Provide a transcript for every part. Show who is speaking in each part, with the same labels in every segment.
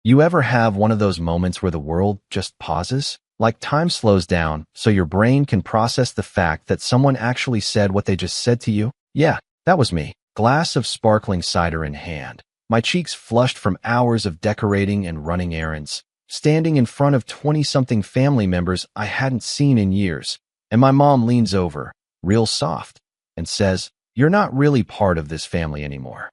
Speaker 1: You ever have one of those moments where the world just pauses? Like time slows down so your brain can process the fact that someone actually said what they just said to you? Yeah, that was me. Glass of sparkling cider in hand. My cheeks flushed from hours of decorating and running errands. Standing in front of 20-something family members I hadn't seen in years. And my mom leans over, real soft, and says, "You're not really part of this family anymore."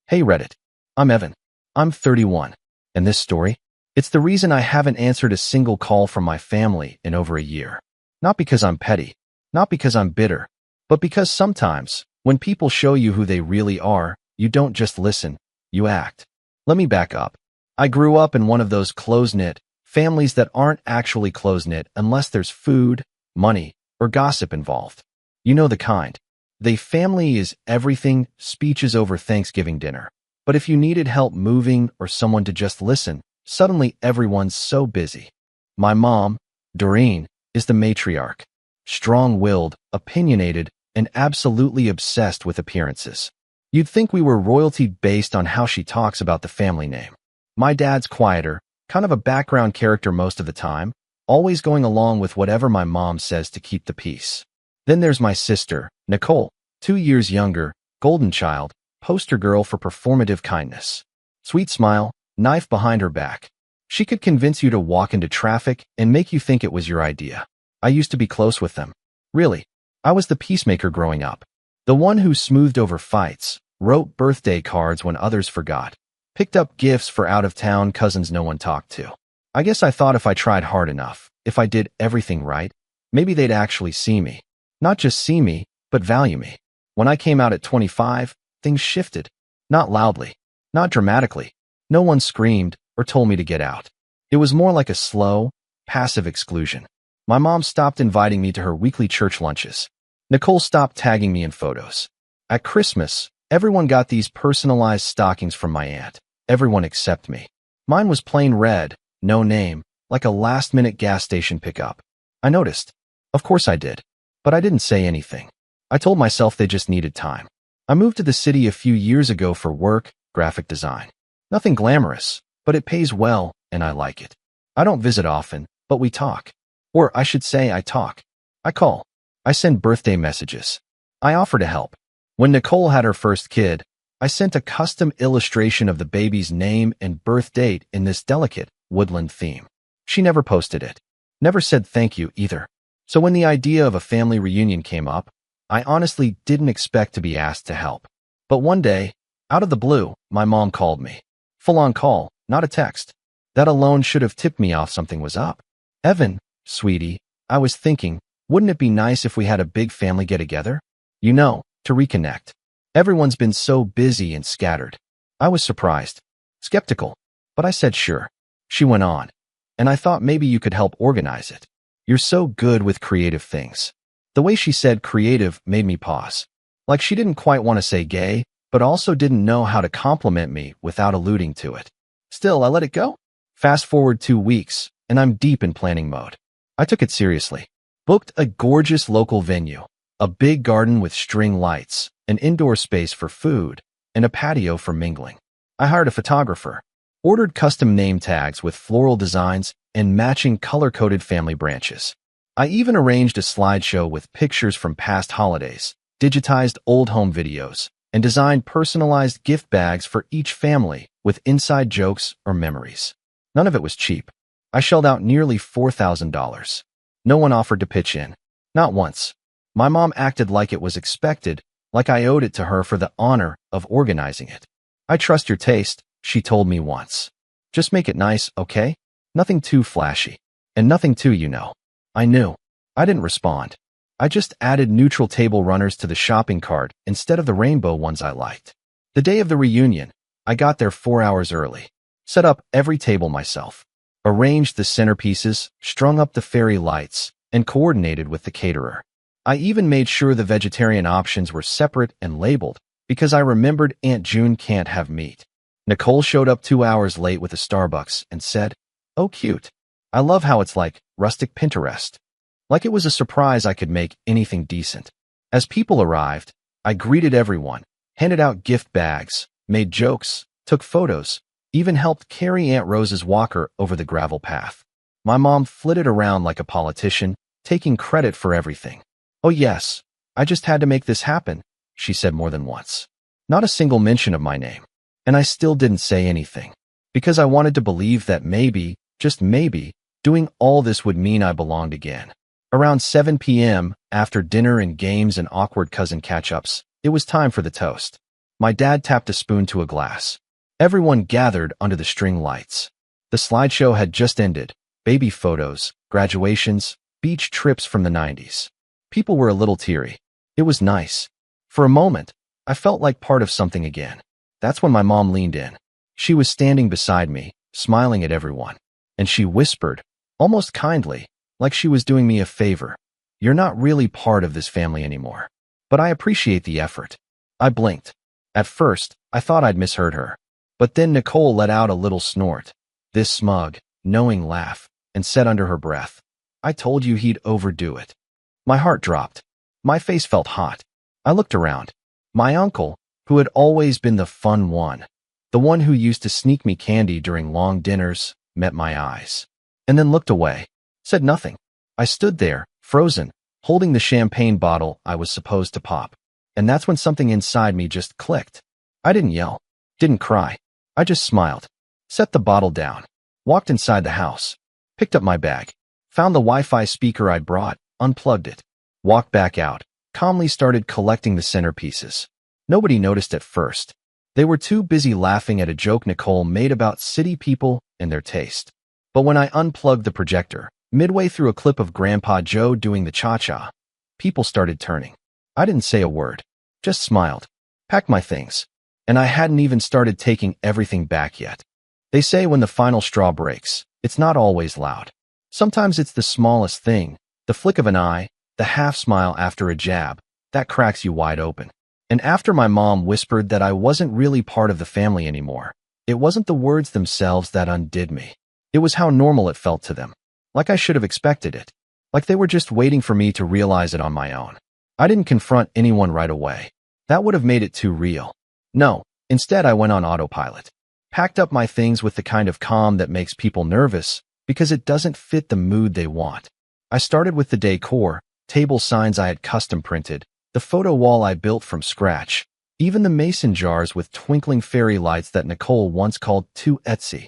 Speaker 1: Hey Reddit, I'm Evan. I'm 31. And this story? It's the reason I haven't answered a single call from my family in over a year. Not because I'm petty, not because I'm bitter, but because sometimes, when people show you who they really are, you don't just listen, you act. Let me back up. I grew up in one of those close-knit families that aren't actually close-knit unless there's food, money, or gossip involved. You know the kind. The family is everything, speeches over Thanksgiving dinner. But if you needed help moving or someone to just listen, suddenly everyone's so busy. My mom, Doreen, is the matriarch. Strong-willed, opinionated, and absolutely obsessed with appearances. You'd think we were royalty based on how she talks about the family name. My dad's quieter, kind of a background character most of the time, always going along with whatever my mom says to keep the peace. Then there's my sister, Nicole, 2 years younger, golden child, poster girl for performative kindness. Sweet smile, knife behind her back. She could convince you to walk into traffic and make you think it was your idea. I used to be close with them. Really, I was the peacemaker growing up. The one who smoothed over fights, wrote birthday cards when others forgot, picked up gifts for out-of-town cousins no one talked to. I guess I thought if I tried hard enough, if I did everything right, maybe they'd actually see me. Not just see me, but value me. When I came out at 25, things shifted. Not loudly, not dramatically. No one screamed or told me to get out. It was more like a slow, passive exclusion. My mom stopped inviting me to her weekly church lunches. Nicole stopped tagging me in photos. At Christmas, everyone got these personalized stockings from my aunt. Everyone except me. Mine was plain red, no name, like a last-minute gas station pickup. I noticed. Of course I did. But I didn't say anything. I told myself they just needed time. I moved to the city a few years ago for work, graphic design. Nothing glamorous, but it pays well, and I like it. I don't visit often, but we talk. Or I should say I talk. I call. I send birthday messages. I offer to help. When Nicole had her first kid, I sent a custom illustration of the baby's name and birth date in this delicate, woodland theme. She never posted it. Never said thank you either. So when the idea of a family reunion came up, I honestly didn't expect to be asked to help. But one day, out of the blue, my mom called me. Full-on call, not a text. That alone should have tipped me off something was up. "Evan, sweetie, I was thinking, wouldn't it be nice if we had a big family get-together? You know, to reconnect. Everyone's been so busy and scattered." I was surprised, skeptical, but I said sure. She went on, "And I thought maybe you could help organize it. You're so good with creative things." The way she said creative made me pause. Like she didn't quite want to say gay, but also didn't know how to compliment me without alluding to it. Still, I let it go. Fast forward 2 weeks, and I'm deep in planning mode. I took it seriously. Booked a gorgeous local venue, a big garden with string lights, an indoor space for food, and a patio for mingling. I hired a photographer, ordered custom name tags with floral designs and matching color-coded family branches. I even arranged a slideshow with pictures from past holidays, digitized old home videos, and designed personalized gift bags for each family with inside jokes or memories. None of it was cheap. I shelled out nearly $4,000. No one offered to pitch in. Not once. My mom acted like it was expected, like I owed it to her for the honor of organizing it. "I trust your taste," she told me once. "Just make it nice, okay? Nothing too flashy. And nothing too, you know." I knew. I didn't respond. I just added neutral table runners to the shopping cart instead of the rainbow ones I liked. The day of the reunion, I got there 4 hours early. Set up every table myself. Arranged the centerpieces, strung up the fairy lights, and coordinated with the caterer. I even made sure the vegetarian options were separate and labeled, because I remembered Aunt June can't have meat. Nicole showed up 2 hours late with a Starbucks and said, "Oh, cute. I love how it's like rustic Pinterest." Like it was a surprise I could make anything decent. As people arrived, I greeted everyone, handed out gift bags, made jokes, took photos, even helped carry Aunt Rose's walker over the gravel path. My mom flitted around like a politician, taking credit for everything. "Oh yes, I just had to make this happen," she said more than once. Not a single mention of my name. And I still didn't say anything, because I wanted to believe that maybe, just maybe, doing all this would mean I belonged again. Around 7 p.m., after dinner and games and awkward cousin catch-ups, it was time for the toast. My dad tapped a spoon to a glass. Everyone gathered under the string lights. The slideshow had just ended. Baby photos, graduations, beach trips from the 90s. People were a little teary. It was nice. For a moment, I felt like part of something again. That's when my mom leaned in. She was standing beside me, smiling at everyone. And she whispered, almost kindly, like she was doing me a favor, "You're not really part of this family anymore. But I appreciate the effort." I blinked. At first, I thought I'd misheard her. But then Nicole let out a little snort, this smug, knowing laugh, and said under her breath, "I told you he'd overdo it." My heart dropped. My face felt hot. I looked around. My uncle, who had always been the fun one, the one who used to sneak me candy during long dinners, met my eyes. And then looked away, said nothing. I stood there, frozen, holding the champagne bottle I was supposed to pop. And that's when something inside me just clicked. I didn't yell, didn't cry. I just smiled, set the bottle down, walked inside the house, picked up my bag, found the Wi-Fi speaker I'd brought, unplugged it, walked back out, calmly started collecting the centerpieces. Nobody noticed at first. They were too busy laughing at a joke Nicole made about city people and their taste. But when I unplugged the projector, midway through a clip of Grandpa Joe doing the cha-cha, people started turning. I didn't say a word, just smiled, packed my things, and I hadn't even started taking everything back yet. They say when the final straw breaks, it's not always loud. Sometimes it's the smallest thing, the flick of an eye, the half smile after a jab, that cracks you wide open. And after my mom whispered that I wasn't really part of the family anymore, it wasn't the words themselves that undid me. It was how normal it felt to them. Like I should have expected it. Like they were just waiting for me to realize it on my own. I didn't confront anyone right away. That would have made it too real. No, instead I went on autopilot. Packed up my things with the kind of calm that makes people nervous because it doesn't fit the mood they want. I started with the decor, table signs I had custom printed, the photo wall I built from scratch, even the mason jars with twinkling fairy lights that Nicole once called too Etsy.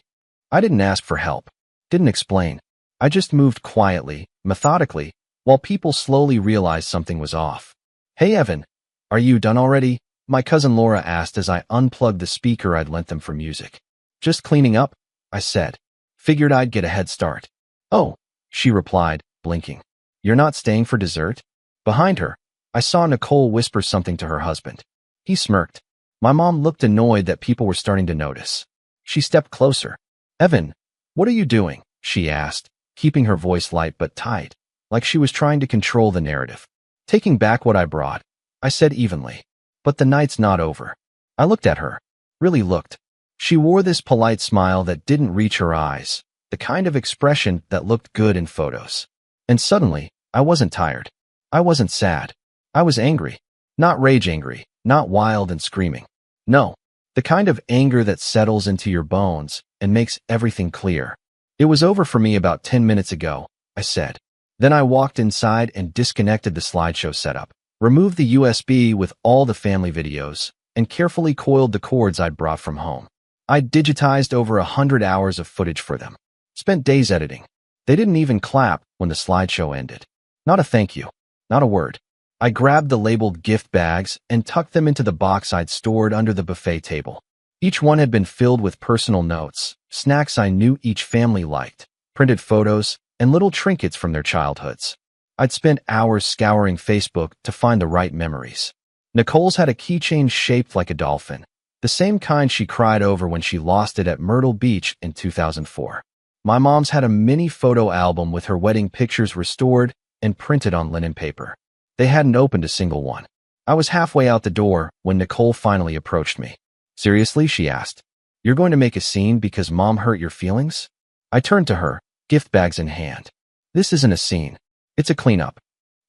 Speaker 1: I didn't ask for help, didn't explain. I just moved quietly, methodically, while people slowly realized something was off. "Hey Evan, are you done already?" my cousin Laura asked as I unplugged the speaker I'd lent them for music. "Just cleaning up," I said. Figured I'd get a head start. "Oh," she replied, blinking. "You're not staying for dessert?" Behind her, I saw Nicole whisper something to her husband. He smirked. My mom looked annoyed that people were starting to notice. She stepped closer. "Evan, what are you doing?" she asked, keeping her voice light but tight, like she was trying to control the narrative. "Taking back what I brought," I said evenly. "But the night's not over." I looked at her. Really looked. She wore this polite smile that didn't reach her eyes, the kind of expression that looked good in photos. And suddenly, I wasn't tired. I wasn't sad. I was angry. Not rage angry, not wild and screaming. No, the kind of anger that settles into your bones and makes everything clear. "It was over for me about 10 minutes ago," I said. Then I walked inside and disconnected the slideshow setup, removed the USB with all the family videos, and carefully coiled the cords I'd brought from home. I'd digitized over 100 hours of footage for them. Spent days editing. They didn't even clap when the slideshow ended. Not a thank you. Not a word. I grabbed the labeled gift bags and tucked them into the box I'd stored under the buffet table. Each one had been filled with personal notes, snacks I knew each family liked, printed photos, and little trinkets from their childhoods. I'd spent hours scouring Facebook to find the right memories. Nicole's had a keychain shaped like a dolphin, the same kind she cried over when she lost it at Myrtle Beach in 2004. My mom's had a mini photo album with her wedding pictures restored and printed on linen paper. They hadn't opened a single one. I was halfway out the door when Nicole finally approached me. "Seriously?" she asked. "You're going to make a scene because Mom hurt your feelings?" I turned to her, gift bags in hand. "This isn't a scene. It's a cleanup."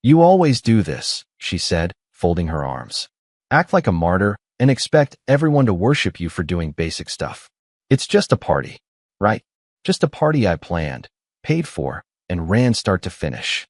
Speaker 1: "You always do this," she said, folding her arms. "Act like a martyr and expect everyone to worship you for doing basic stuff. It's just a party, right? Just a party I planned, paid for, and ran start to finish.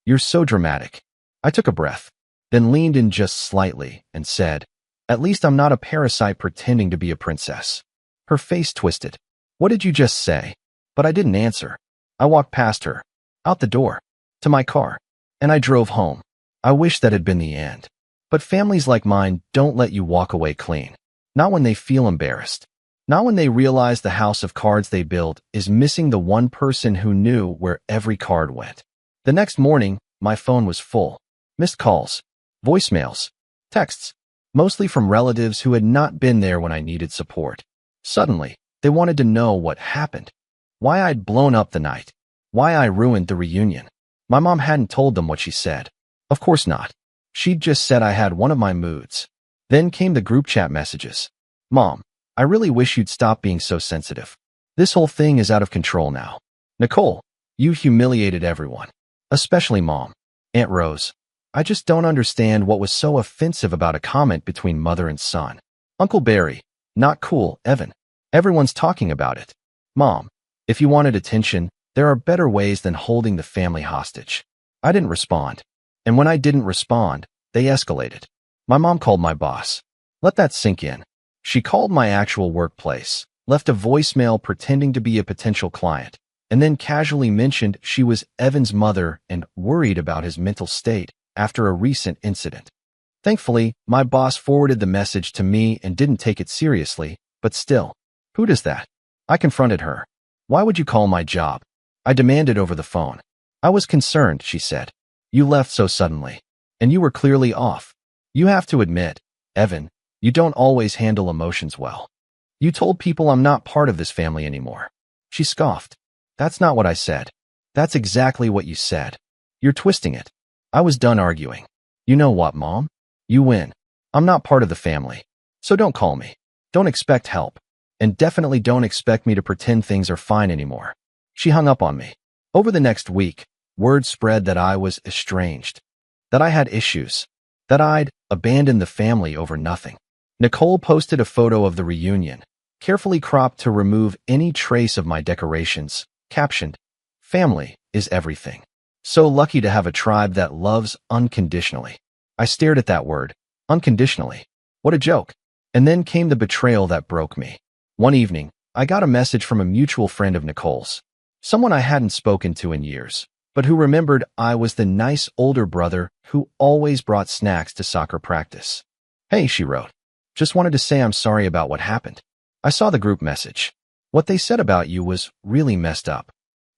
Speaker 1: You're so dramatic. I took a breath, then leaned in just slightly and said, at least I'm not a parasite pretending to be a princess. Her face twisted. What did you just say? But I didn't answer. I walked past her, out the door, to my car, and I drove home. I wish that had been the end. But families like mine don't let you walk away clean. Not when they feel embarrassed. Not when they realize the house of cards they built is missing the one person who knew where every card went. The next morning, my phone was full. Missed calls, voicemails, texts, mostly from relatives who had not been there when I needed support. Suddenly, they wanted to know what happened. Why I'd blown up the night. Why I ruined the reunion. My mom hadn't told them what she said. Of course not. She'd just said I had one of my moods. Then came the group chat messages. Mom, I really wish you'd stop being so sensitive. This whole thing is out of control now. Nicole, you humiliated everyone. Especially Mom. Aunt Rose. I just don't understand what was so offensive about a comment between mother and son. Uncle Barry. Not cool, Evan. Everyone's talking about it. Mom, if you wanted attention, there are better ways than holding the family hostage. I didn't respond. And when I didn't respond, they escalated. My mom called my boss. Let that sink in. She called my actual workplace, left a voicemail pretending to be a potential client, and then casually mentioned she was Evan's mother and worried about his mental state after a recent incident. Thankfully, my boss forwarded the message to me and didn't take it seriously, but still. Who does that? I confronted her. Why would you call my job? I demanded over the phone. I was concerned, she said. You left so suddenly. And you were clearly off. You have to admit, Evan, you don't always handle emotions well. You told people I'm not part of this family anymore. She scoffed. That's not what I said. That's exactly what you said. You're twisting it. I was done arguing. You know what, Mom? You win. I'm not part of the family. So don't call me. Don't expect help. And definitely don't expect me to pretend things are fine anymore. She hung up on me. Over the next week, word spread that I was estranged. That I had issues. That I'd abandoned the family over nothing. Nicole posted a photo of the reunion, carefully cropped to remove any trace of my decorations, captioned, "Family is everything. So lucky to have a tribe that loves unconditionally." I stared at that word, unconditionally. What a joke. And then came the betrayal that broke me. One evening, I got a message from a mutual friend of Nicole's, someone I hadn't spoken to in years, but who remembered I was the nice older brother who always brought snacks to soccer practice. Hey, she wrote. Just wanted to say I'm sorry about what happened. I saw the group message. What they said about you was really messed up.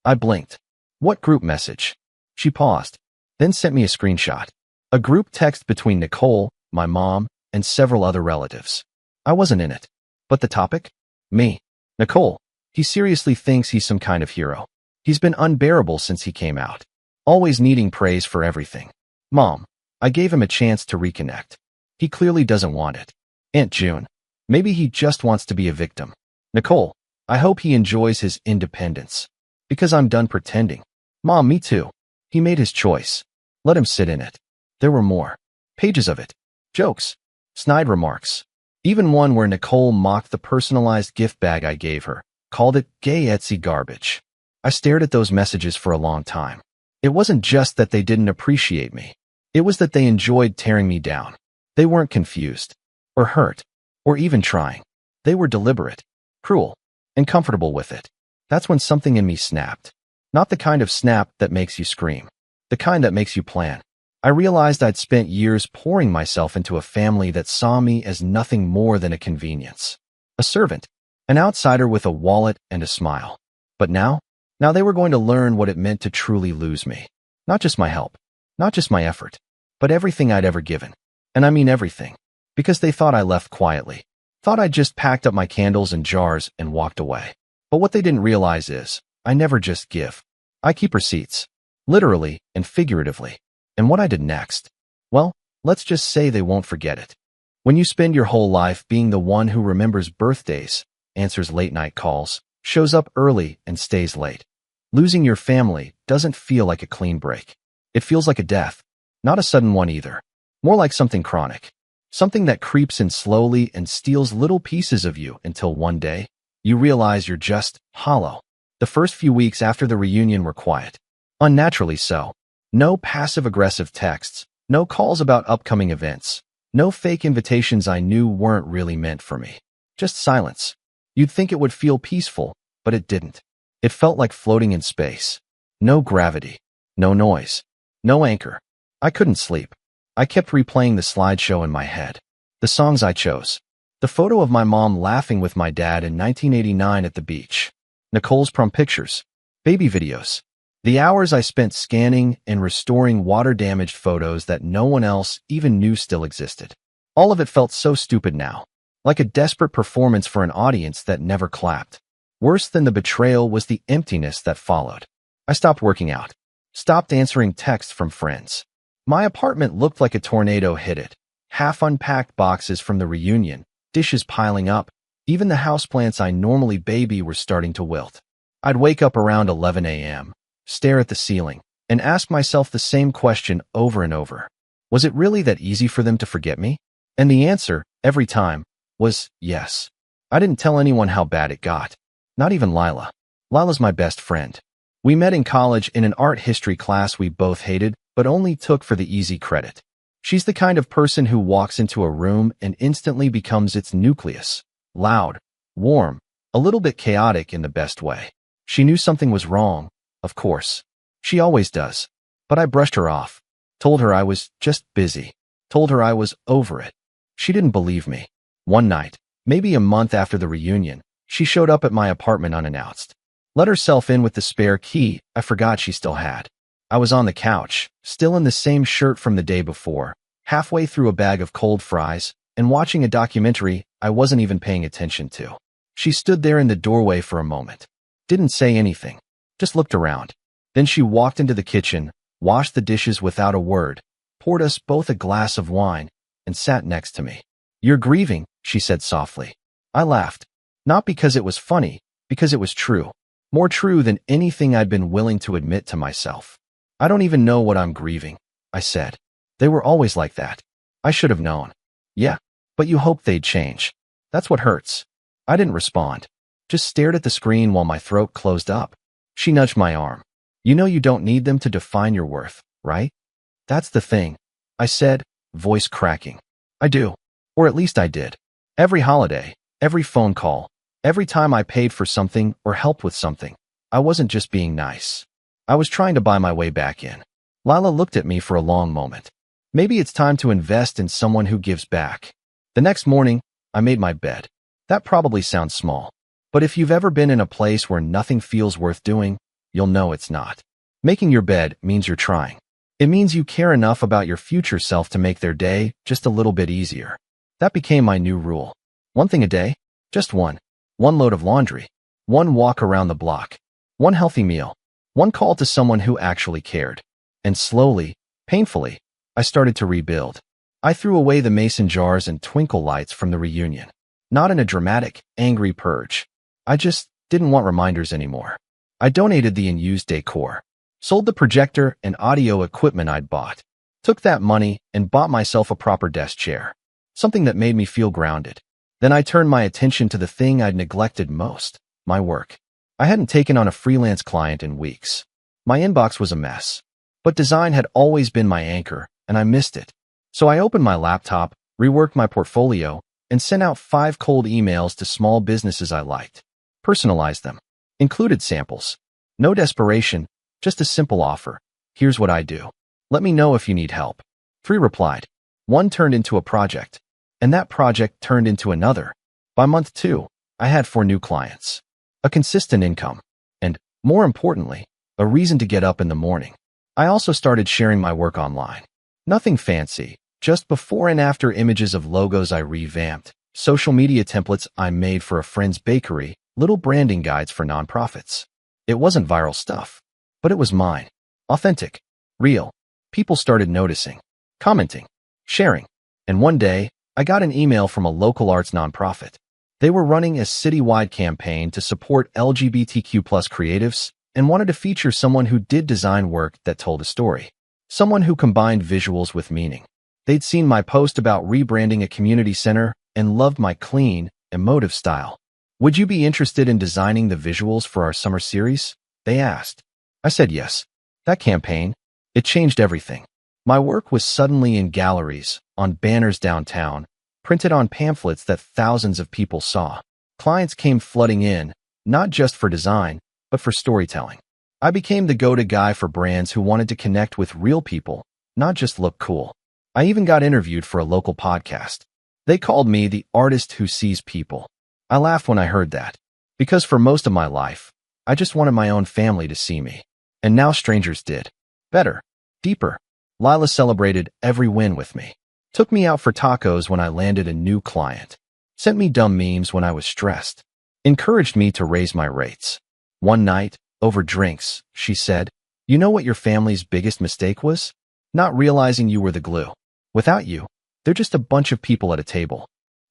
Speaker 1: I blinked. What group message? She paused, then sent me a screenshot. A group text between Nicole, my mom, and several other relatives. I wasn't in it. But the topic? Me. Nicole. He seriously thinks he's some kind of hero. He's been unbearable since he came out. Always needing praise for everything. Mom. I gave him a chance to reconnect. He clearly doesn't want it. Aunt June. Maybe he just wants to be a victim. Nicole. I hope he enjoys his independence. Because I'm done pretending. Mom, me too. He made his choice. Let him sit in it. There were more. Pages of it. Jokes. Snide remarks. Even one where Nicole mocked the personalized gift bag I gave her, called it gay Etsy garbage. I stared at those messages for a long time. It wasn't just that they didn't appreciate me. It was that they enjoyed tearing me down. They weren't confused, or hurt, or even trying. They were deliberate, cruel, and comfortable with it. That's when something in me snapped. Not the kind of snap that makes you scream. The kind that makes you plan. I realized I'd spent years pouring myself into a family that saw me as nothing more than a convenience. A servant. An outsider with a wallet and a smile. But now they were going to learn what it meant to truly lose me. Not just my help. Not just my effort. But everything I'd ever given. And I mean everything. Because they thought I left quietly. Thought I'd just packed up my candles and jars and walked away. But what they didn't realize is, I never just give. I keep receipts. Literally and figuratively. And what I did next? Well, let's just say they won't forget it. When you spend your whole life being the one who remembers birthdays, answers late-night calls, shows up early and stays late, losing your family doesn't feel like a clean break. It feels like a death. Not a sudden one either. More like something chronic. Something that creeps in slowly and steals little pieces of you until one day, You realize you're just hollow. The first few weeks after the reunion were quiet. Unnaturally so. No passive-aggressive texts, no calls about upcoming events, no fake invitations I knew weren't really meant for me. Just silence. You'd think it would feel peaceful, but it didn't. It felt like floating in space. No gravity, no noise, no anchor. I couldn't sleep. I kept replaying the slideshow in my head. The songs I chose. The photo of my mom laughing with my dad in 1989 at the beach. Nicole's prom pictures. Baby videos. The hours I spent scanning and restoring water-damaged photos that no one else even knew still existed. All of it felt so stupid now. Like a desperate performance for an audience that never clapped. Worse than the betrayal was the emptiness that followed. I stopped working out. Stopped answering texts from friends. My apartment looked like a tornado hit it. Half-unpacked boxes from the reunion, dishes piling up. Even the houseplants I normally baby were starting to wilt. I'd wake up around 11 a.m., stare at the ceiling, and ask myself the same question over and over. Was it really that easy for them to forget me? And the answer, every time, was yes. I didn't tell anyone how bad it got. Not even Lila. Lila's my best friend. We met in college in an art history class we both hated, but only took for the easy credit. She's the kind of person who walks into a room and instantly becomes its nucleus. Loud, warm, a little bit chaotic in the best way. She knew something was wrong, of course. She always does. But I brushed her off. Told her I was just busy. Told her I was over it. She didn't believe me. One night, maybe a month after the reunion, she showed up at my apartment unannounced. Let herself in with the spare key I forgot she still had. I was on the couch, still in the same shirt from the day before, halfway through a bag of cold fries, and watching a documentary I wasn't even paying attention to. She stood there in the doorway for a moment. Didn't say anything. Just looked around. Then she walked into the kitchen, washed the dishes without a word, poured us both a glass of wine, and sat next to me. "You're grieving," she said softly. I laughed. Not because it was funny, because it was true. More true than anything I'd been willing to admit to myself. "I don't even know what I'm grieving," I said. "They were always like that. I should have known." "Yeah, but you hoped they'd change. That's what hurts." I didn't respond. Just stared at the screen while my throat closed up. She nudged my arm. "You know you don't need them to define your worth, right?" "That's the thing," I said, voice cracking. "I do. Or at least I did. Every holiday, every phone call, every time I paid for something or helped with something, I wasn't just being nice. I was trying to buy my way back in." Lila looked at me for a long moment. Maybe it's time to invest in someone who gives back. The next morning, I made my bed. That probably sounds small. But if you've ever been in a place where nothing feels worth doing, you'll know it's not. Making your bed means you're trying. It means you care enough about your future self to make their day just a little bit easier. That became my new rule. One thing a day. Just one. One load of laundry. One walk around the block. One healthy meal. One call to someone who actually cared. And slowly, painfully, I started to rebuild. I threw away the mason jars and twinkle lights from the reunion. Not in a dramatic, angry purge. I just didn't want reminders anymore. I donated the unused decor. Sold the projector and audio equipment I'd bought. Took that money and bought myself a proper desk chair. Something that made me feel grounded. Then I turned my attention to the thing I'd neglected most, my work. I hadn't taken on a freelance client in weeks. My inbox was a mess. But design had always been my anchor, and I missed it. So I opened my laptop, reworked my portfolio, and sent out 5 cold emails to small businesses I liked. Personalized them. Included samples. No desperation, just a simple offer. "Here's what I do. Let me know if you need help." 3 replied. 1 turned into a project. And that project turned into another. By month 2, I had 4 new clients. A consistent income. And, more importantly, a reason to get up in the morning. I also started sharing my work online. Nothing fancy, just before and after images of logos I revamped, social media templates I made for a friend's bakery, little branding guides for nonprofits. It wasn't viral stuff, but it was mine. Authentic, real. People started noticing, commenting, sharing. And one day, I got an email from a local arts nonprofit. They were running a citywide campaign to support LGBTQ+ creatives and wanted to feature someone who did design work that told a story. Someone who combined visuals with meaning. They'd seen my post about rebranding a community center and loved my clean, emotive style. Would you be interested in designing the visuals for our summer series? They asked. I said yes. That campaign, it changed everything. My work was suddenly in galleries, on banners downtown, printed on pamphlets that thousands of people saw. Clients came flooding in, not just for design, but for storytelling. I became the go-to guy for brands who wanted to connect with real people, not just look cool. I even got interviewed for a local podcast. They called me the artist who sees people. I laughed when I heard that, because for most of my life, I just wanted my own family to see me. And now strangers did. Better. Deeper. Lila celebrated every win with me. Took me out for tacos when I landed a new client. Sent me dumb memes when I was stressed. Encouraged me to raise my rates. One night, over drinks, she said, "You know what your family's biggest mistake was? Not realizing you were the glue. Without you, they're just a bunch of people at a table."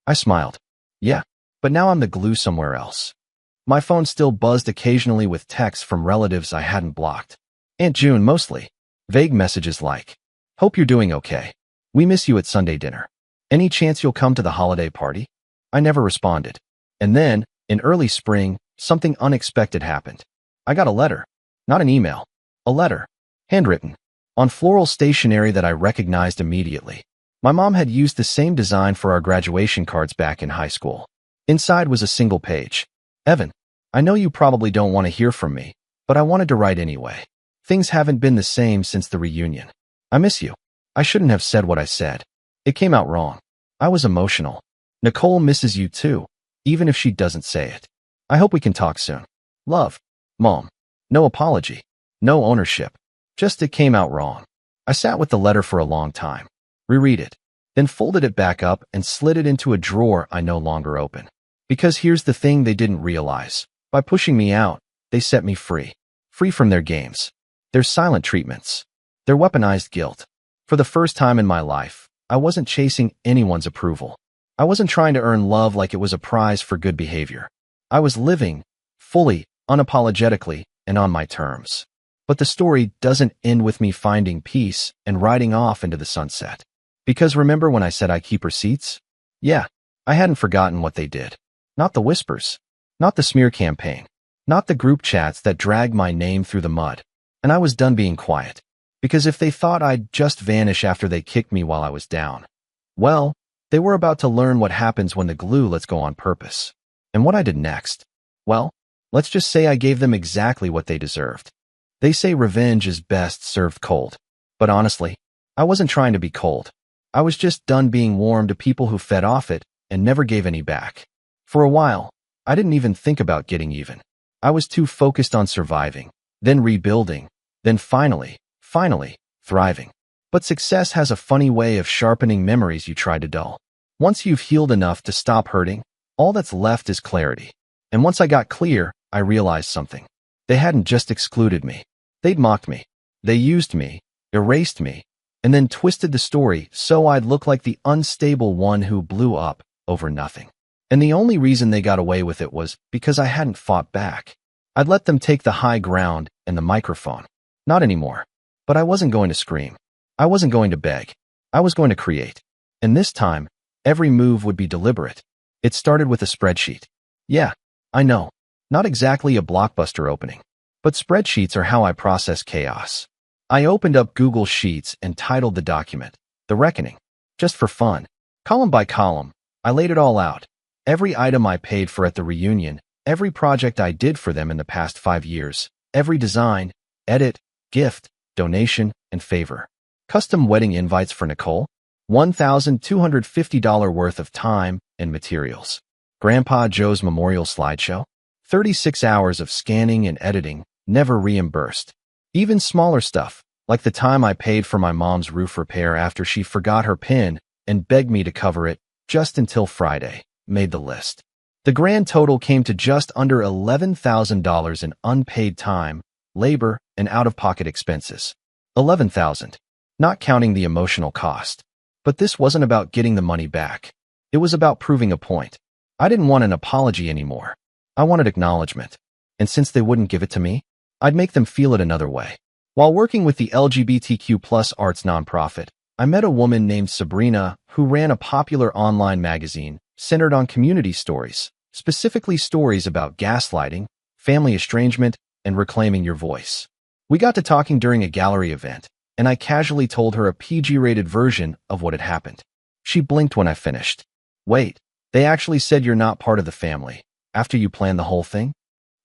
Speaker 1: I smiled. Yeah, but now I'm the glue somewhere else. My phone still buzzed occasionally with texts from relatives I hadn't blocked. Aunt June mostly. Vague messages like, "Hope you're doing okay. We miss you at Sunday dinner. Any chance you'll come to the holiday party?" I never responded. And then, in early spring, something unexpected happened. I got a letter. Not an email. A letter. Handwritten. On floral stationery that I recognized immediately. My mom had used the same design for our graduation cards back in high school. Inside was a single page. "Evan, I know you probably don't want to hear from me, but I wanted to write anyway. Things haven't been the same since the reunion. I miss you." I shouldn't have said what I said. It came out wrong. I was emotional. Nicole misses you too, even if she doesn't say it. I hope we can talk soon. Love. Mom. No apology. No ownership. Just it came out wrong. I sat with the letter for a long time. Reread it. Then folded it back up and slid it into a drawer I no longer open. Because here's the thing they didn't realize. By pushing me out, they set me free. Free from their games. Their silent treatments. Their weaponized guilt. For the first time in my life, I wasn't chasing anyone's approval. I wasn't trying to earn love like it was a prize for good behavior. I was living, fully, unapologetically, and on my terms. But the story doesn't end with me finding peace and riding off into the sunset. Because remember when I said I keep receipts? Yeah, I hadn't forgotten what they did. Not the whispers. Not the smear campaign. Not the group chats that dragged my name through the mud. And I was done being quiet. Because if they thought I'd just vanish after they kicked me while I was down, well, they were about to learn what happens when the glue lets go on purpose. And what I did next? Well, let's just say I gave them exactly what they deserved. They say revenge is best served cold. But honestly, I wasn't trying to be cold. I was just done being warm to people who fed off it and never gave any back. For a while, I didn't even think about getting even. I was too focused on surviving, then rebuilding, then finally, thriving. But success has a funny way of sharpening memories you try to dull. Once you've healed enough to stop hurting, all that's left is clarity. And once I got clear, I realized something. They hadn't just excluded me. They'd mocked me. They used me, erased me, and then twisted the story so I'd look like the unstable one who blew up over nothing. And the only reason they got away with it was because I hadn't fought back. I'd let them take the high ground and the microphone. Not anymore. But I wasn't going to scream. I wasn't going to beg. I was going to create. And this time, every move would be deliberate. It started with a spreadsheet. Yeah, I know. Not exactly a blockbuster opening. But spreadsheets are how I process chaos. I opened up Google Sheets and titled the document, The Reckoning. Just for fun. Column by column, I laid it all out. Every item I paid for at the reunion, every project I did for them in the past 5 years, every design, edit, gift, donation, and favor. Custom wedding invites for Nicole, $1,250 worth of time and materials. Grandpa Joe's memorial slideshow, 36 hours of scanning and editing, never reimbursed. Even smaller stuff, like the time I paid for my mom's roof repair after she forgot her PIN and begged me to cover it just until Friday, made the list. The grand total came to just under $11,000 in unpaid time, labor, and out-of-pocket expenses. $11,000, not counting the emotional cost. But this wasn't about getting the money back. It was about proving a point. I didn't want an apology anymore. I wanted acknowledgement. And since they wouldn't give it to me, I'd make them feel it another way. While working with the LGBTQ+ arts nonprofit, I met a woman named Sabrina who ran a popular online magazine centered on community stories, specifically stories about gaslighting, family estrangement, and reclaiming your voice. We got to talking during a gallery event, and I casually told her a PG-rated version of what had happened. She blinked when I finished. Wait, they actually said you're not part of the family, after you planned the whole thing?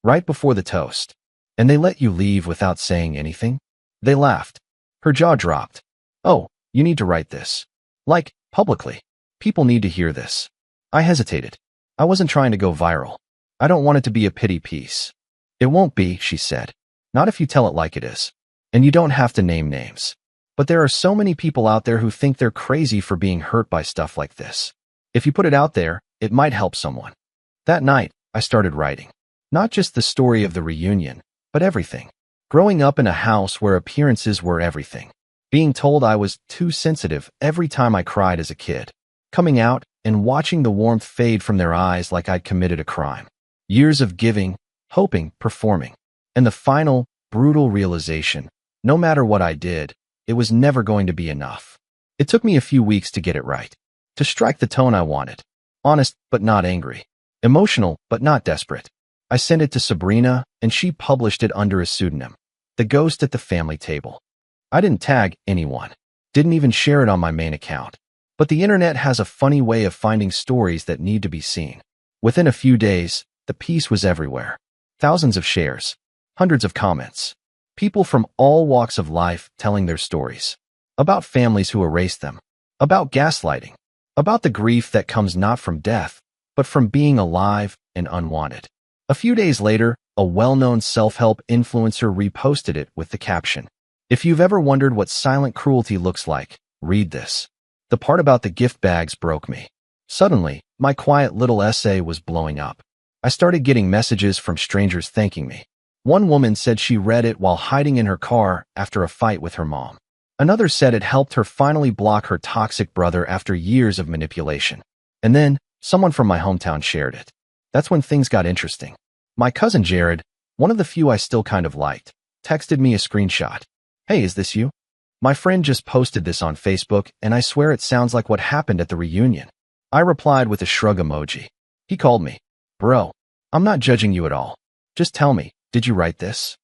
Speaker 1: Right before the toast. And they let you leave without saying anything? They laughed. Her jaw dropped. Oh, you need to write this. Like, publicly. People need to hear this. I hesitated. I wasn't trying to go viral. I don't want it to be a pity piece. It won't be, she said. Not if you tell it like it is. And you don't have to name names. But there are so many people out there who think they're crazy for being hurt by stuff like this. If you put it out there, it might help someone. That night, I started writing. Not just the story of the reunion, but everything. Growing up in a house where appearances were everything. Being told I was too sensitive every time I cried as a kid. Coming out and watching the warmth fade from their eyes like I'd committed a crime. Years of giving, hoping, performing. And the final, brutal realization, no matter what I did, it was never going to be enough. It took me a few weeks to get it right. To strike the tone I wanted. Honest, but not angry. Emotional, but not desperate. I sent it to Sabrina, and she published it under a pseudonym. The Ghost at the Family Table. I didn't tag anyone. Didn't even share it on my main account. But the internet has a funny way of finding stories that need to be seen. Within a few days, the piece was everywhere. Thousands of shares. Hundreds of comments. People from all walks of life telling their stories. About families who erased them. About gaslighting. About the grief that comes not from death, but from being alive and unwanted. A few days later, a well-known self-help influencer reposted it with the caption, "If you've ever wondered what silent cruelty looks like, read this." The part about the gift bags broke me. Suddenly, my quiet little essay was blowing up. I started getting messages from strangers thanking me. One woman said she read it while hiding in her car after a fight with her mom. Another said it helped her finally block her toxic brother after years of manipulation. And then, someone from my hometown shared it. That's when things got interesting. My cousin Jared, one of the few I still kind of liked, texted me a screenshot. "Hey, is this you? My friend just posted this on Facebook, and I swear it sounds like what happened at the reunion." I replied with a shrug emoji. He called me. "Bro, I'm not judging you at all. Just tell me, did you write this?"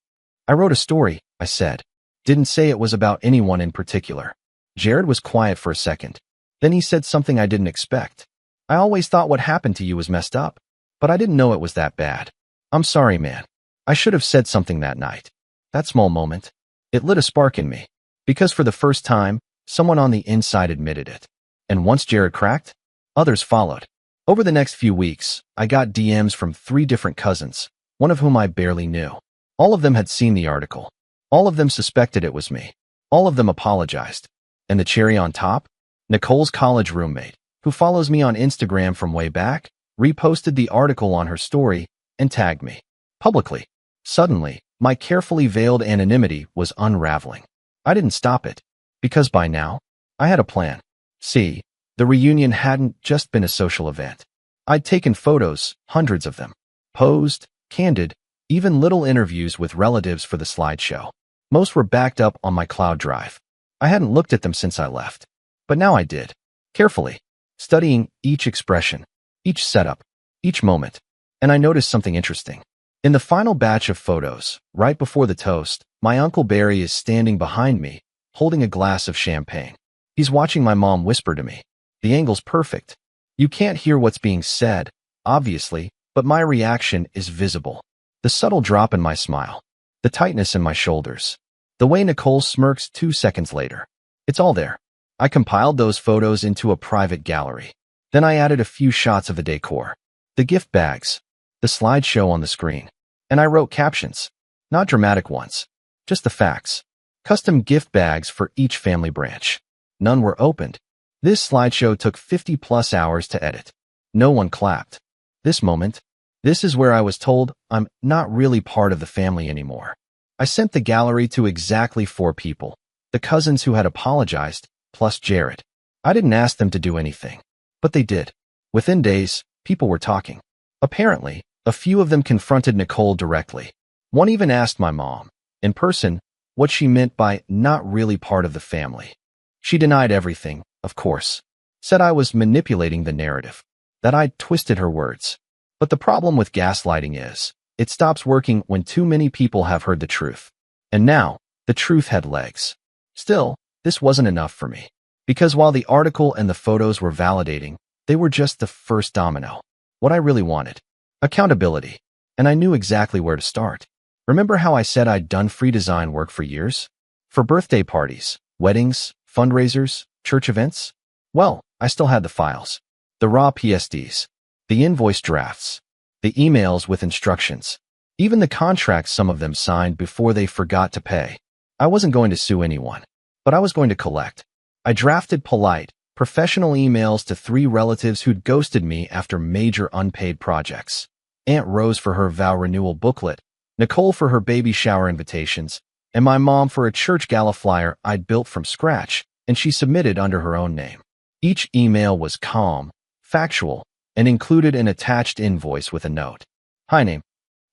Speaker 1: "I wrote a story," I said. Didn't say it was about anyone in particular. Jared was quiet for a second. Then he said something I didn't expect. "I always thought what happened to you was messed up, but I didn't know it was that bad. I'm sorry, man. I should have said something that night." That small moment, it lit a spark in me. Because for the first time, someone on the inside admitted it. And once Jared cracked, others followed. Over the next few weeks, I got DMs from 3 different cousins, one of whom I barely knew. All of them had seen the article. All of them suspected it was me. All of them apologized. And the cherry on top? Nicole's college roommate, who follows me on Instagram from way back, reposted the article on her story and tagged me. Publicly. Suddenly, my carefully veiled anonymity was unraveling. I didn't stop it. Because by now, I had a plan. See, the reunion hadn't just been a social event. I'd taken photos, hundreds of them. Posed, candid, even little interviews with relatives for the slideshow. Most were backed up on my cloud drive. I hadn't looked at them since I left. But now I did. Carefully. Studying each expression, each setup, each moment. And I noticed something interesting. In the final batch of photos, right before the toast, my Uncle Barry is standing behind me, holding a glass of champagne. He's watching my mom whisper to me. The angle's perfect. You can't hear what's being said, obviously, but my reaction is visible. The subtle drop in my smile. The tightness in my shoulders. The way Nicole smirks 2 seconds later. It's all there. I compiled those photos into a private gallery. Then I added a few shots of the decor. The gift bags. The slideshow on the screen. And I wrote captions. Not dramatic ones. Just the facts. Custom gift bags for each family branch. None were opened. This slideshow took 50+ hours to edit. No one clapped. This moment, this is where I was told I'm not really part of the family anymore. I sent the gallery to exactly 4 people. The cousins who had apologized, plus Jared. I didn't ask them to do anything. But they did. Within days, people were talking. Apparently, a few of them confronted Nicole directly. One even asked my mom, in person, what she meant by not really part of the family. She denied everything, of course. Said I was manipulating the narrative. That I'd twisted her words. But the problem with gaslighting is, it stops working when too many people have heard the truth. And now, the truth had legs. Still, this wasn't enough for me. Because while the article and the photos were validating, they were just the first domino. What I really wanted. Accountability. And I knew exactly where to start. Remember how I said I'd done free design work for years? For birthday parties, weddings, fundraisers, church events? Well, I still had the files. The raw PSDs. The invoice drafts. The emails with instructions. Even the contracts some of them signed before they forgot to pay. I wasn't going to sue anyone, but I was going to collect. I drafted polite, professional emails to 3 relatives who'd ghosted me after major unpaid projects. Aunt Rose for her vow renewal booklet, Nicole for her baby shower invitations, and my mom for a church gala flyer I'd built from scratch, and she submitted under her own name. Each email was calm, factual, and included an attached invoice with a note. Hi, name.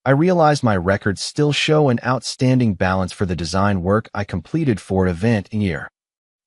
Speaker 1: I realized my records still show an outstanding balance for the design work I completed for an event year.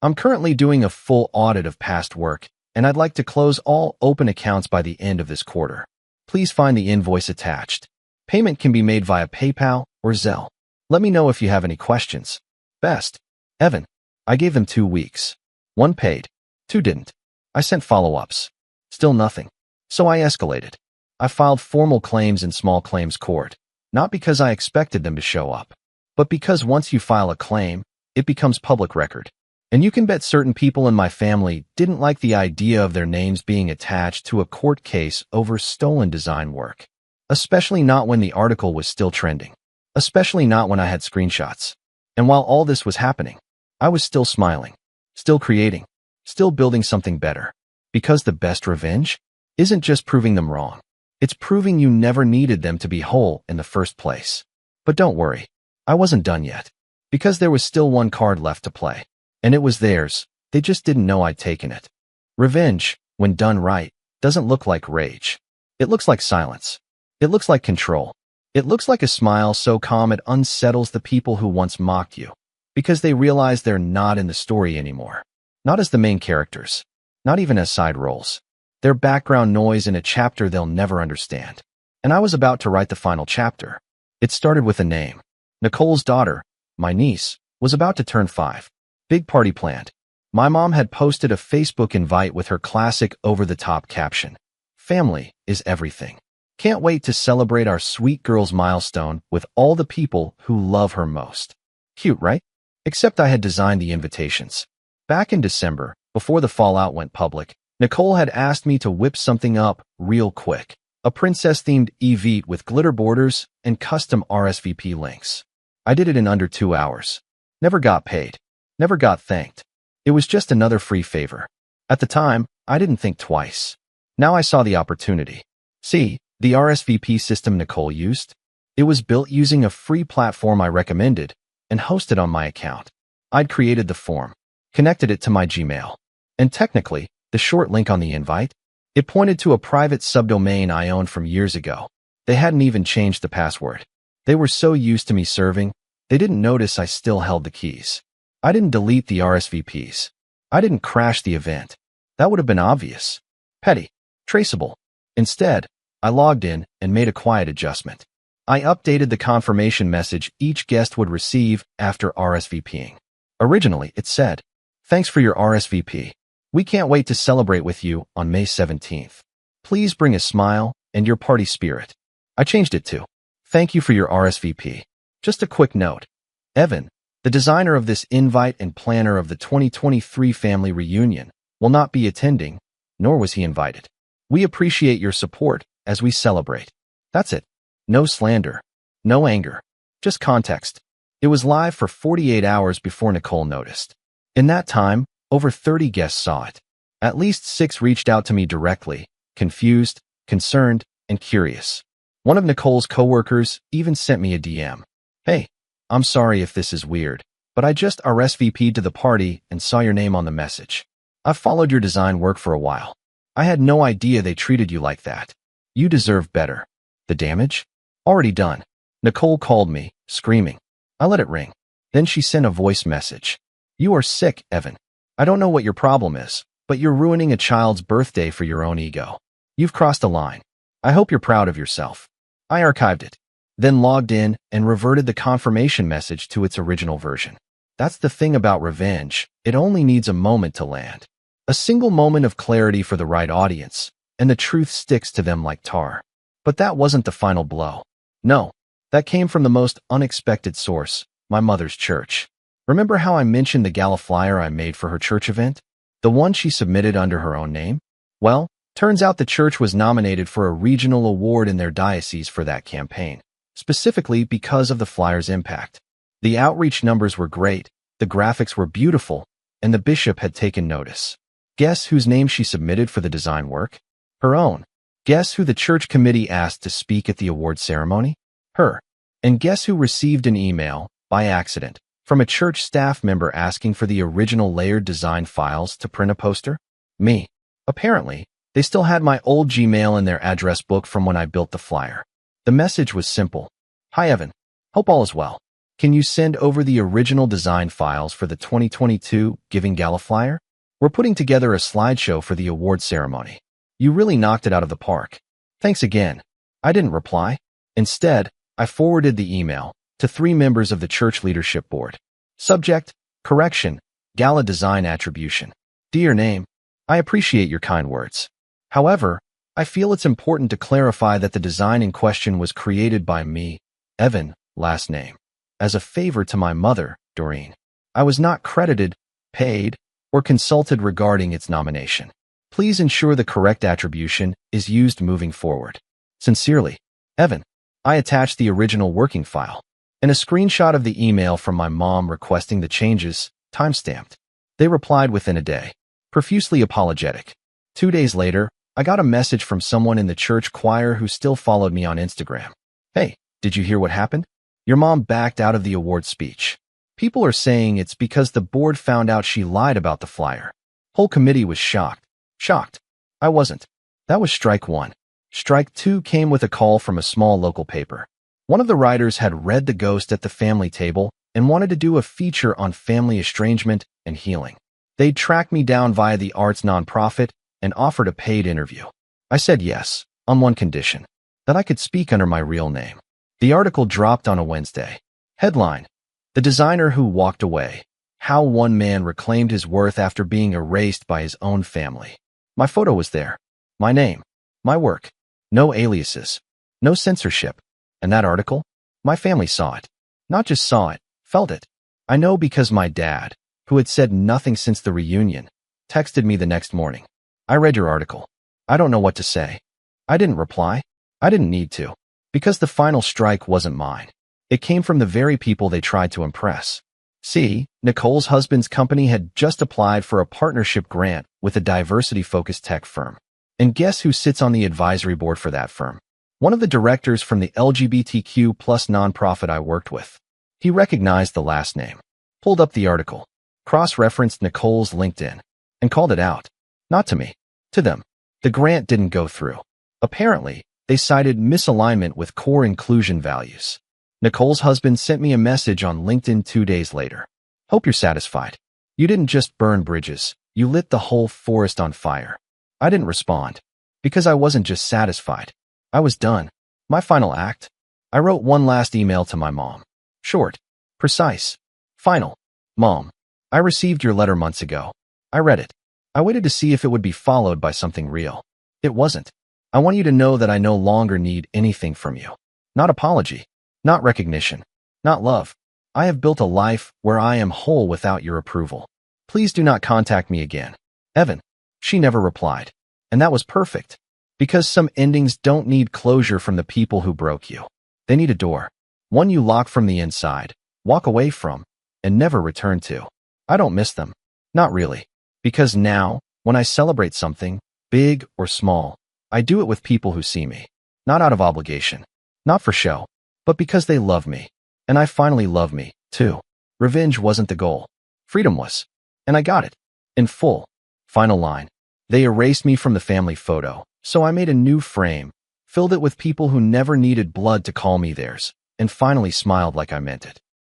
Speaker 1: I'm currently doing a full audit of past work, and I'd like to close all open accounts by the end of this quarter. Please find the invoice attached. Payment can be made via PayPal or Zelle. Let me know if you have any questions. Best, Evan. I gave them 2 weeks. 1 paid, 2 didn't. I sent follow-ups. Still nothing. So I escalated. I filed formal claims in small claims court, not because I expected them to show up, but because once you file a claim, it becomes public record. And you can bet certain people in my family didn't like the idea of their names being attached to a court case over stolen design work. Especially not when the article was still trending. Especially not when I had screenshots. And while all this was happening, I was still smiling, still creating, still building something better. Because the best revenge isn't just proving them wrong. It's proving you never needed them to be whole in the first place. But don't worry, I wasn't done yet. Because there was still 1 card left to play. And it was theirs, they just didn't know I'd taken it. Revenge, when done right, doesn't look like rage. It looks like silence. It looks like control. It looks like a smile so calm it unsettles the people who once mocked you. Because they realize they're not in the story anymore. Not as the main characters. Not even as side roles. They're background noise in a chapter they'll never understand. And I was about to write the final chapter. It started with a name. Nicole's daughter, my niece, was about to turn 5. Big party planned. My mom had posted a Facebook invite with her classic over-the-top caption. Family is everything. Can't wait to celebrate our sweet girl's milestone with all the people who love her most. Cute, right? Except I had designed the invitations. Back in December, before the fallout went public, Nicole had asked me to whip something up real quick. A princess-themed event with glitter borders and custom RSVP links. I did it in under 2 hours. Never got paid. Never got thanked. It was just another free favor. At the time, I didn't think twice. Now I saw the opportunity. See, the RSVP system Nicole used? It was built using a free platform I recommended and hosted on my account. I'd created the form, connected it to my Gmail, and technically, the short link on the invite, it pointed to a private subdomain I owned from years ago. They hadn't even changed the password. They were so used to me serving, they didn't notice I still held the keys. I didn't delete the RSVPs. I didn't crash the event. That would have been obvious. Petty. Traceable. Instead, I logged in and made a quiet adjustment. I updated the confirmation message each guest would receive after RSVPing. Originally, it said, "Thanks for your RSVP. We can't wait to celebrate with you on May 17th. Please bring a smile and your party spirit." I changed it to, "Thank you for your RSVP. Just a quick note. Evan, the designer of this invite and planner of the 2023 family reunion, will not be attending, nor was he invited. We appreciate your support as we celebrate." That's it. No slander. No anger. Just context. It was live for 48 hours before Nicole noticed. In that time, over 30 guests saw it. At least 6 reached out to me directly, confused, concerned, and curious. One of Nicole's coworkers even sent me a DM. "Hey, I'm sorry if this is weird, but I just RSVP'd to the party and saw your name on the message. I've followed your design work for a while. I had no idea they treated you like that. You deserve better." The damage? Already done. Nicole called me, screaming. I let it ring. Then she sent a voice message. "You are sick, Evan. I don't know what your problem is, but you're ruining a child's birthday for your own ego. You've crossed a line. I hope you're proud of yourself. I archived it, then logged in and reverted the confirmation message to its original version. That's the thing about revenge. It only needs a moment to land. A single moment of clarity for the right audience, and the truth sticks to them like tar. But that wasn't the final blow. No, that came from the most unexpected source, my mother's church. Remember how I mentioned the gala flyer I made for her church event? The one she submitted under her own name? Well, turns out the church was nominated for a regional award in their diocese for that campaign, specifically because of the flyer's impact. The outreach numbers were great, the graphics were beautiful, and the bishop had taken notice. Guess whose name she submitted for the design work? Her own. Guess who the church committee asked to speak at the award ceremony? Her. And guess who received an email, by accident, from a church staff member asking for the original layered design files to print a poster? Me. Apparently, they still had my old Gmail in their address book from when I built the flyer. The message was simple. Hi Evan. Hope all is well. Can you send over the original design files for the 2022 Giving Gala flyer? We're putting together a slideshow for the award ceremony. You really knocked it out of the park. Thanks again. I didn't reply. Instead, I forwarded the email to 3 members of the church leadership board. Subject, correction, gala design attribution. Dear name, I appreciate your kind words. However, I feel it's important to clarify that the design in question was created by me, Evan, last name, as a favor to my mother, Doreen. I was not credited, paid, or consulted regarding its nomination. Please ensure the correct attribution is used moving forward. Sincerely, Evan. I attached the original working file and a screenshot of the email from my mom requesting the changes, timestamped. They replied within a day, profusely apologetic. 2 days later, I got a message from someone in the church choir who still followed me on Instagram. Hey, did you hear what happened? Your mom backed out of the award speech. People are saying it's because the board found out she lied about the flyer. Whole committee was shocked. Shocked. I wasn't. That was strike 1. Strike 2 came with a call from a small local paper. One of the writers had read The Ghost at the Family Table and wanted to do a feature on family estrangement and healing. They'd tracked me down via the arts nonprofit and offered a paid interview. I said yes, on one condition, that I could speak under my real name. The article dropped on a Wednesday. Headline: The designer who walked away. How one man reclaimed his worth after being erased by his own family. My photo was there. My name. My work. No aliases. No censorship. And that article? My family saw it. Not just saw it, felt it. I know because my dad, who had said nothing since the reunion, texted me the next morning. I read your article. I don't know what to say. I didn't reply. I didn't need to. Because the final strike wasn't mine. It came from the very people they tried to impress. See, Nicole's husband's company had just applied for a partnership grant with a diversity-focused tech firm. And guess who sits on the advisory board for that firm? One of the directors from the LGBTQ+ nonprofit I worked with. He recognized the last name, pulled up the article, cross-referenced Nicole's LinkedIn, and called it out. Not to me, to them. The grant didn't go through. Apparently, they cited misalignment with core inclusion values. Nicole's husband sent me a message on LinkedIn 2 days later. Hope you're satisfied. You didn't just burn bridges, you lit the whole forest on fire. I didn't respond, because I wasn't just satisfied. I was done. My final act? I wrote one last email to my mom. Short, precise, final. Mom, I received your letter months ago. I read it. I waited to see if it would be followed by something real. It wasn't. I want you to know that I no longer need anything from you. Not apology. Not recognition. Not love. I have built a life where I am whole without your approval. Please do not contact me again. Evan. She never replied. And that was perfect. Because some endings don't need closure from the people who broke you. They need a door. One you lock from the inside, walk away from, and never return to. I don't miss them. Not really. Because now, when I celebrate something, big or small, I do it with people who see me. Not out of obligation. Not for show. But because they love me. And I finally love me, too. Revenge wasn't the goal. Freedom was. And I got it. In full. Final line. They erased me from the family photo, so I made a new frame, filled it with people who never needed blood to call me theirs, and finally smiled like I meant it.